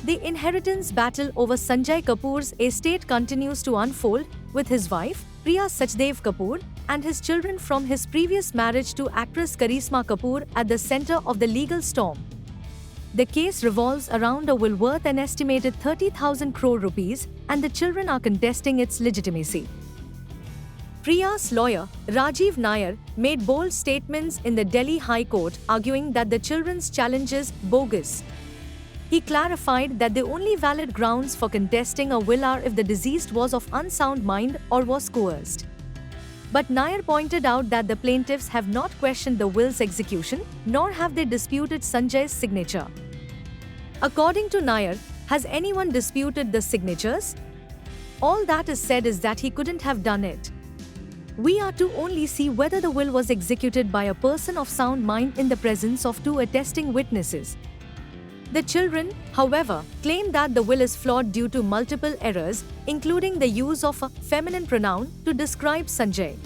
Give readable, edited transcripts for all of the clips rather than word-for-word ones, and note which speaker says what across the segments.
Speaker 1: The inheritance battle over Sanjay Kapoor's estate continues to unfold, with his wife, Priya Sachdev Kapoor, and his children from his previous marriage to actress Karisma Kapoor at the center of the legal storm. The case revolves around a will worth an estimated 30,000 crore rupees, and the children are contesting its legitimacy. Priya's lawyer, Rajiv Nair, made bold statements in the Delhi High Court arguing that the children's challenge is bogus. He clarified that the only valid grounds for contesting a will are if the deceased was of unsound mind or was coerced. But Nair pointed out that the plaintiffs have not questioned the will's execution, nor have they disputed Sanjay's signature. According to Nair, has anyone disputed the signatures? All that is said is that he couldn't have done it. We are to only see whether the will was executed by a person of sound mind in the presence of two attesting witnesses. The children, however, claim that the will is flawed due to multiple errors, including the use of a feminine pronoun to describe Sanjay.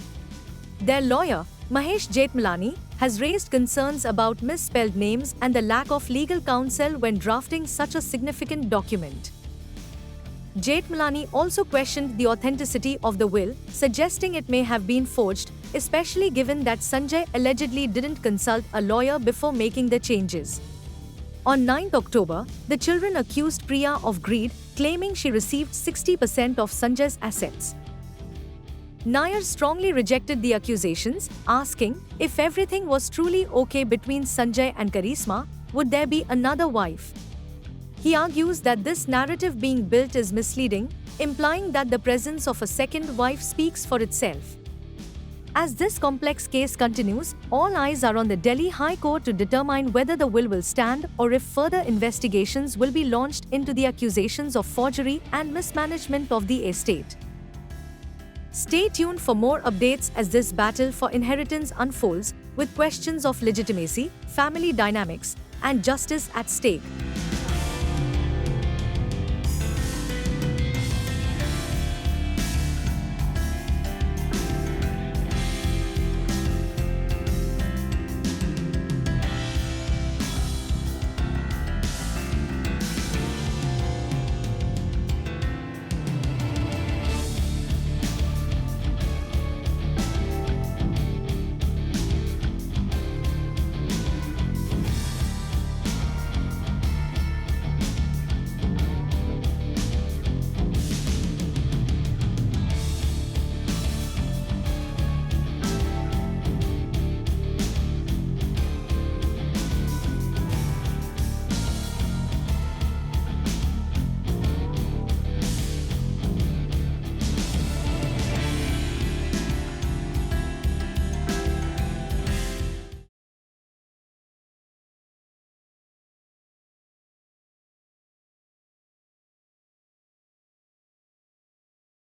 Speaker 1: Their lawyer, Mahesh Jethmalani, has raised concerns about misspelled names and the lack of legal counsel when drafting such a significant document. Jethmalani also questioned the authenticity of the will, suggesting it may have been forged, especially given that Sanjay allegedly didn't consult a lawyer before making the changes. On 9 October, the children accused Priya of greed, claiming she received 60% of Sanjay's assets. Nair strongly rejected the accusations, asking, if everything was truly okay between Sanjay and Karisma, would there be another wife? He argues that this narrative being built is misleading, implying that the presence of a second wife speaks for itself. As this complex case continues, all eyes are on the Delhi High Court to determine whether the will stand or if further investigations will be launched into the accusations of forgery and mismanagement of the estate. Stay tuned for more updates as this battle for inheritance unfolds, with questions of legitimacy, family dynamics, and justice at stake.